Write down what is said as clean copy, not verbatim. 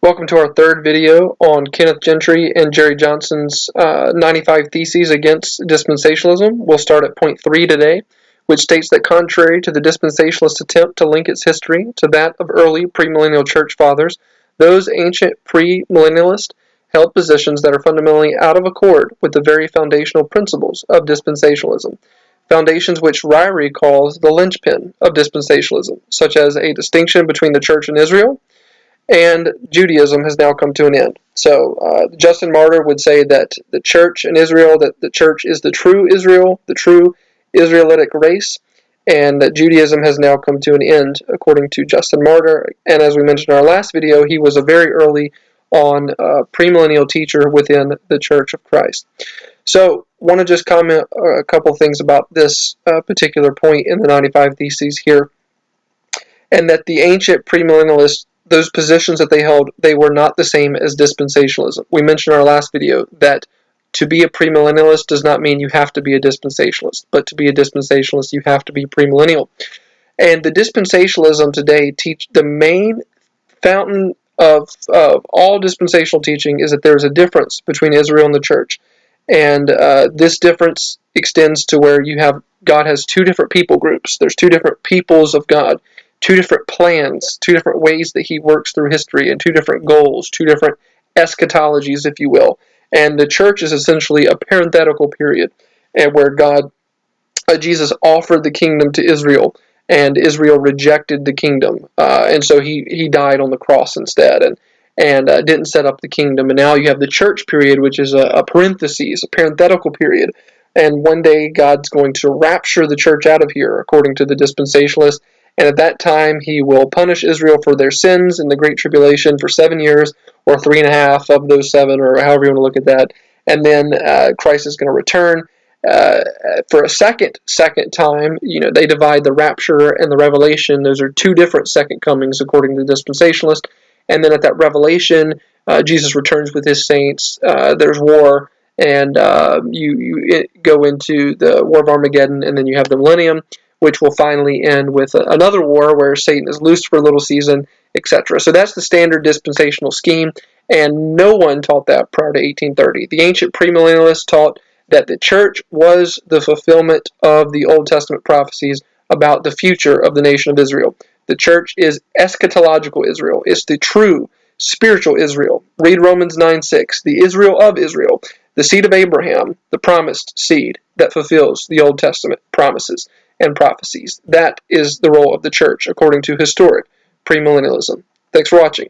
Welcome to our third video on Kenneth Gentry and Jerry Johnson's 95 Theses against Dispensationalism. We'll start at point 3 today, which states that contrary to the dispensationalist attempt to link its history to that of early premillennial church fathers, those ancient premillennialists held positions that are fundamentally out of accord with the very foundational principles of dispensationalism, foundations which Ryrie calls the linchpin of dispensationalism, such as a distinction between the church and Israel, and Judaism has now come to an end. So Justin Martyr would say that the church and Israel, that the church is the true Israel, the true Israelitic race, and that Judaism has now come to an end, according to Justin Martyr. And as we mentioned in our last video, he was a very early on premillennial teacher within the Church of Christ. So I want to just comment a couple things about this particular point in the 95 Theses here, and that the ancient premillennialists, those positions that they held, they were not the same as dispensationalism. We mentioned in our last video that to be a premillennialist does not mean you have to be a dispensationalist, but to be a dispensationalist, you have to be premillennial. And the dispensationalism today teach the main fountain of all dispensational teaching is that there is a difference between Israel and the church. And this difference extends to where you have God has two different people groups. There's two different peoples of God, two different plans, two different ways that he works through history, and two different goals, two different eschatologies, if you will. And the church is essentially a parenthetical period, and where Jesus offered the kingdom to Israel, and Israel rejected the kingdom, and so he died on the cross instead, and didn't set up the kingdom. And now you have the church period, which is a parenthesis, a parenthetical period. And one day God's going to rapture the church out of here, according to the dispensationalists. And at that time, he will punish Israel for their sins in the Great Tribulation for 7 years, or 3.5 of those 7, or however you want to look at that. And then Christ is going to return for a second time. You know, they divide the rapture and the revelation. Those are two different second comings, according to the dispensationalist. And then at that revelation, Jesus returns with his saints. There's war, and you go into the War of Armageddon, and then you have the millennium, which will finally end with another war where Satan is loosed for a little season, etc. So that's the standard dispensational scheme, and no one taught that prior to 1830. The ancient premillennialists taught that the church was the fulfillment of the Old Testament prophecies about the future of the nation of Israel. The church is eschatological Israel. It's the true spiritual Israel. Read Romans 9:6. The Israel of Israel, the seed of Abraham, the promised seed that fulfills the Old Testament promises and prophecies. That is the role of the church, according to historic premillennialism. Thanks for watching.